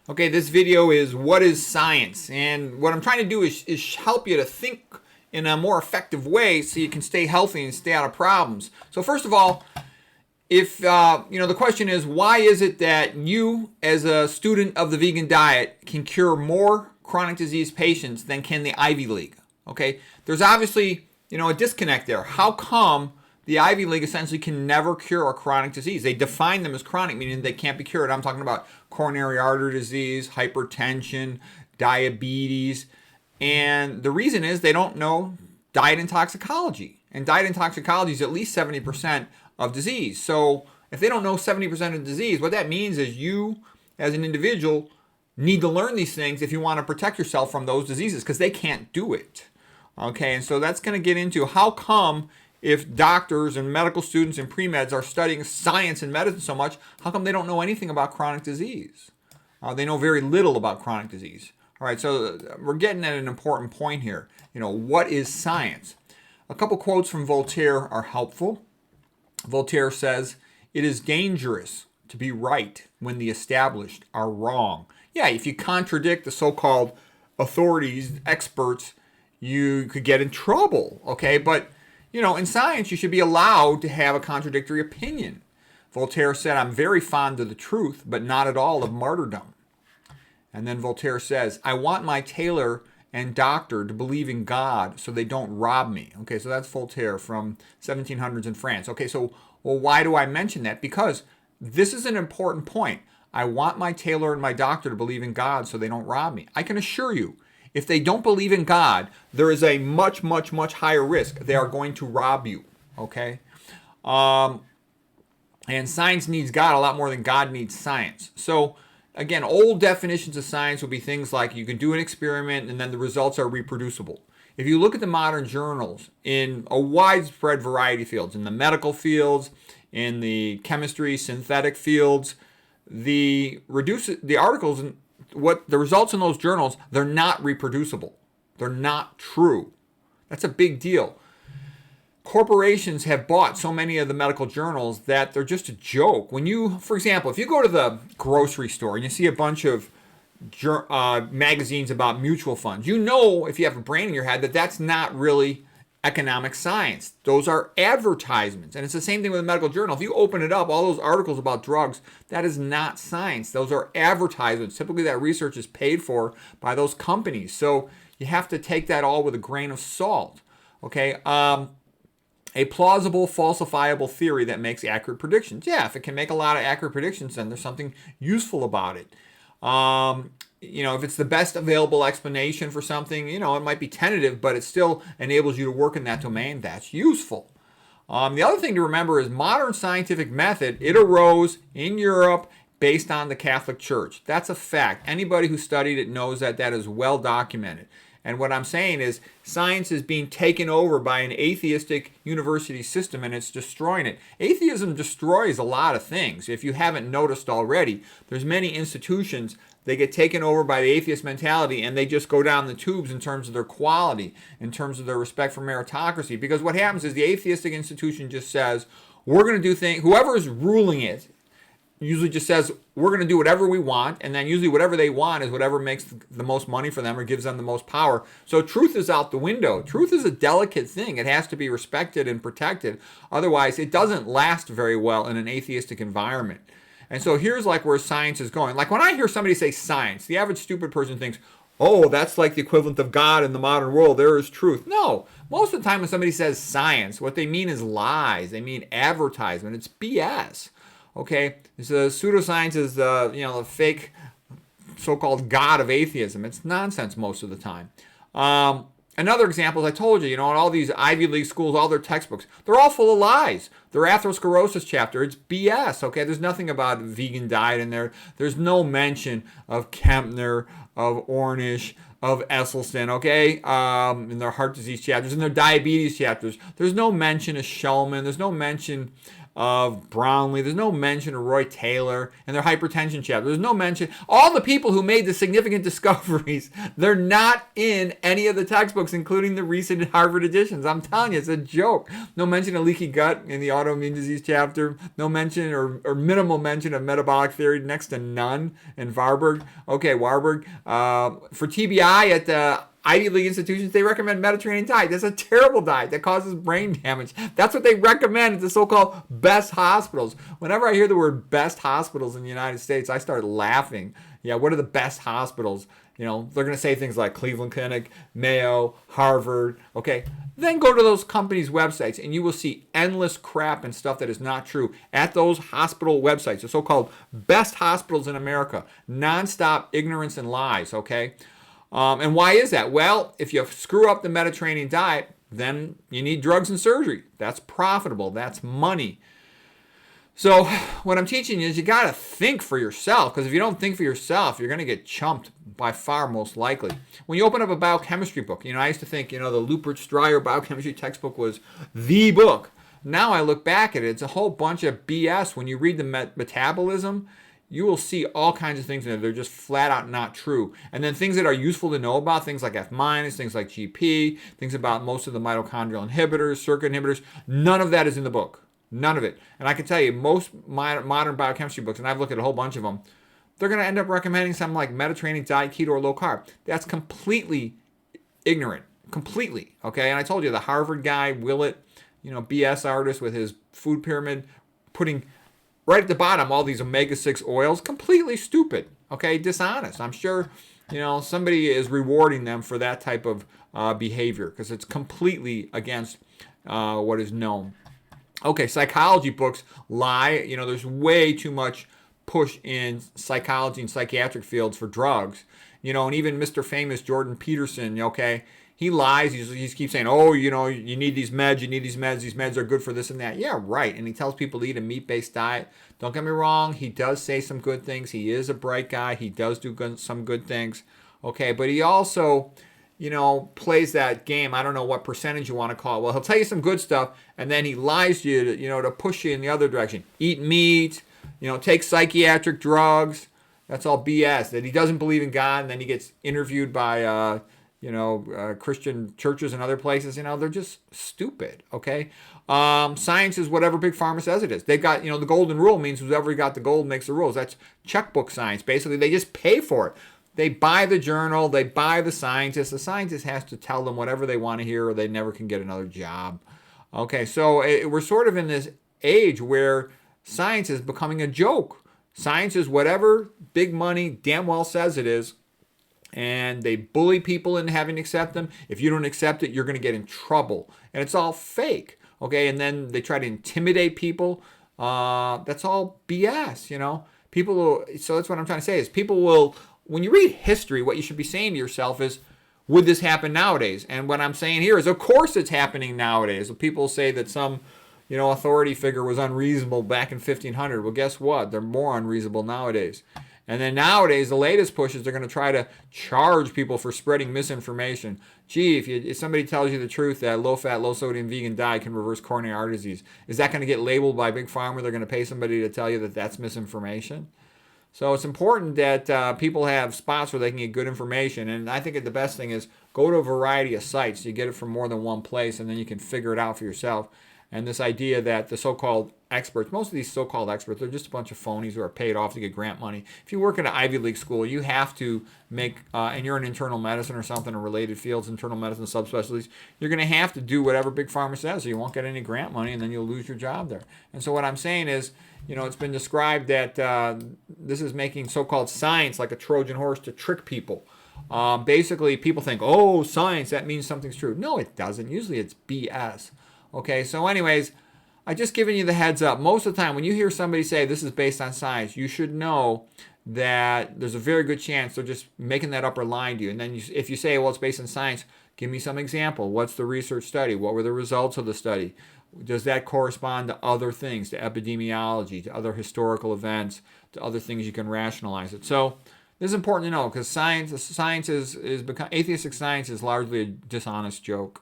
Okay, this video is what is science? And what I'm trying to do is help you to think in a more effective way so you can stay healthy and stay out of problems. So first of all, if the question is, why is it that you as a student of the vegan diet can cure more chronic disease patients than can the Ivy League? Okay, there's obviously a disconnect there. How come the Ivy League essentially can never cure a chronic disease? They define them as chronic, meaning they can't be cured. I'm talking about coronary artery disease, hypertension, diabetes. And the reason is they don't know diet and toxicology. And diet and toxicology is at least 70% of disease. So if they don't know 70% of disease, what that means is you, as an individual, need to learn these things if you want to protect yourself from those diseases, because they can't do it. Okay, and so that's going to get into how come, if doctors and medical students and pre-meds are studying science and medicine so much, how come they don't know anything about chronic disease? They know very little about chronic disease. All right, so we're getting at an important point here. What is science? A couple quotes from Voltaire are helpful. Voltaire says, "It is dangerous to be right when the established are wrong." Yeah, if you contradict the so-called authorities, experts, you could get in trouble, okay? But in science, you should be allowed to have a contradictory opinion. Voltaire said, "I'm very fond of the truth, but not at all of martyrdom." And then Voltaire says, "I want my tailor and doctor to believe in God so they don't rob me." Okay, so that's Voltaire from 1700s in France. Okay, so why do I mention that? Because this is an important point. I want my tailor and my doctor to believe in God so they don't rob me. I can assure you, if they don't believe in God, there is a much, much, much higher risk they are going to rob you, okay? And science needs God a lot more than God needs science. So, again, old definitions of science would be things like you can do an experiment and then the results are reproducible. If you look at the modern journals in a widespread variety of fields, in the medical fields, in the chemistry, synthetic fields, the articles, what the results in those journals, they're not reproducible. They're not true. That's a big deal. Corporations have bought so many of the medical journals that they're just a joke. For example, if you go to the grocery store and you see a bunch of magazines about mutual funds, if you have a brain in your head, that's not really economic science. Those are advertisements. And it's the same thing with a medical journal. If you open it up, all those articles about drugs, that is not science. Those are advertisements. Typically that research is paid for by those companies. So you have to take that all with a grain of salt. Okay. A plausible, falsifiable theory that makes accurate predictions. Yeah, if it can make a lot of accurate predictions, then there's something useful about it. If it's the best available explanation for something, it might be tentative, but it still enables you to work in that domain. That's useful. The other thing to remember is modern scientific method, it arose in Europe based on the Catholic Church. That's a fact. Anybody who studied it knows that is well documented. And what I'm saying is science is being taken over by an atheistic university system and it's destroying it. Atheism destroys a lot of things. If you haven't noticed already, there's many institutions, they get taken over by the atheist mentality and they just go down the tubes in terms of their quality, in terms of their respect for meritocracy. Because what happens is the atheistic institution just says, we're going to do things, whoever is ruling it usually just says, we're going to do whatever we want, and then usually whatever they want is whatever makes the most money for them or gives them the most power. So truth is out the window. Truth is a delicate thing. It has to be respected and protected. Otherwise, it doesn't last very well in an atheistic environment. And so here's where science is going. When I hear somebody say science, the average stupid person thinks, oh, that's like the equivalent of God in the modern world. There is truth. No. Most of the time when somebody says science, what they mean is lies. They mean advertisement. It's BS. Okay, so pseudoscience is the fake so-called God of atheism. It's nonsense most of the time. Another example is I told you, in all these Ivy League schools, all their textbooks, they're all full of lies. Their atherosclerosis chapter, it's BS, okay? There's nothing about vegan diet in there. There's no mention of Kempner, of Ornish, of Esselstyn, okay? In their heart disease chapters, in their diabetes chapters. There's no mention of Shulman. There's no mention of Brownlee. There's no mention of Roy Taylor and their hypertension chapter. There's no mention. All the people who made the significant discoveries, they're not in any of the textbooks, including the recent Harvard editions. I'm telling you, it's a joke. No mention of leaky gut in the autoimmune disease chapter. No mention or minimal mention of metabolic theory, next to none in Warburg. Okay, Warburg. For TBI at the Ivy League institutions, they recommend Mediterranean diet. That's a terrible diet that causes brain damage. That's what they recommend at the so-called best hospitals. Whenever I hear the word best hospitals in the United States, I start laughing. Yeah, what are the best hospitals? You know, they're going to say things like Cleveland Clinic, Mayo, Harvard. Okay, then go to those companies' websites and you will see endless crap and stuff that is not true at those hospital websites, the so-called best hospitals in America. Non-stop ignorance and lies, okay? And why is that? Well, if you screw up the Mediterranean diet, then you need drugs and surgery. That's profitable. That's money. So what I'm teaching you is you got to think for yourself, because if you don't think for yourself, you're going to get chumped by far most likely. When you open up a biochemistry book, I used to think, the Lupert Stryer biochemistry textbook was the book. Now I look back at it, it's a whole bunch of BS. When you read the metabolism, you will see all kinds of things in there. They're just flat out not true. And then things that are useful to know about, things like F-, things like GP, things about most of the mitochondrial inhibitors, circuit inhibitors, none of that is in the book. None of it. And I can tell you, most modern biochemistry books, and I've looked at a whole bunch of them, they're going to end up recommending something like Mediterranean diet, keto, or low carb. That's completely ignorant. Completely. Okay? And I told you, the Harvard guy, Willett, BS artist with his food pyramid, putting right at the bottom all these omega-6 oils, completely stupid. Okay? Dishonest. I'm sure, somebody is rewarding them for that type of behavior, because it's completely against what is known. Okay, psychology books lie. There's way too much push in psychology and psychiatric fields for drugs. And even Mr. Famous Jordan Peterson, okay, he lies. He keeps saying, oh, you need these meds, these meds are good for this and that. Yeah, right. And he tells people to eat a meat-based diet. Don't get me wrong, he does say some good things. He is a bright guy. He does do some good things. Okay, but he also plays that game. I don't know what percentage you want to call it. Well, he'll tell you some good stuff, and then he lies to you, to push you in the other direction. Eat meat, take psychiatric drugs. That's all BS. That he doesn't believe in God, and then he gets interviewed by, Christian churches and other places. They're just stupid, okay? Science is whatever Big Pharma says it is. They've got, the golden rule means whoever got the gold makes the rules. That's checkbook science. Basically, they just pay for it. They buy the journal, they buy the scientist. The scientist has to tell them whatever they want to hear, or they never can get another job. Okay, so we're sort of in this age where science is becoming a joke. Science is whatever big money damn well says it is, and they bully people into having to accept them. If you don't accept it, you're going to get in trouble. And it's all fake, okay? And then they try to intimidate people. That's all BS, People will, so that's what I'm trying to say is people will, when you read history, what you should be saying to yourself is, would this happen nowadays? And what I'm saying here is, of course it's happening nowadays. People say that some, authority figure was unreasonable back in 1500. Well, guess what? They're more unreasonable nowadays. And then nowadays, the latest push is they're going to try to charge people for spreading misinformation. Gee, if somebody tells you the truth that low-fat, low-sodium vegan diet can reverse coronary artery disease, is that going to get labeled by Big Pharma? They're going to pay somebody to tell you that that's misinformation? So it's important that people have spots where they can get good information. And I think the best thing is go to a variety of sites. You get it from more than one place, and then you can figure it out for yourself. And this idea that the so-called experts, most of these so-called experts, they're just a bunch of phonies who are paid off to get grant money. If you work at an Ivy League school, you have to make, and you're in internal medicine or something, or related fields, internal medicine subspecialties, you're going to have to do whatever Big Pharma says, or you won't get any grant money, and then you'll lose your job there. And so what I'm saying is, it's been described that this is making so-called science like a Trojan horse to trick people. Basically, people think, oh, science, that means something's true. No, it doesn't. Usually it's BS. Okay, so anyways, I just giving you the heads up. Most of the time, when you hear somebody say this is based on science, you should know that there's a very good chance they're just making that upper line to you. And then if you say, well, it's based on science, give me some example. What's the research study? What were the results of the study? Does that correspond to other things, to epidemiology, to other historical events, to other things you can rationalize it? So this is important to know, because atheistic science is largely a dishonest joke.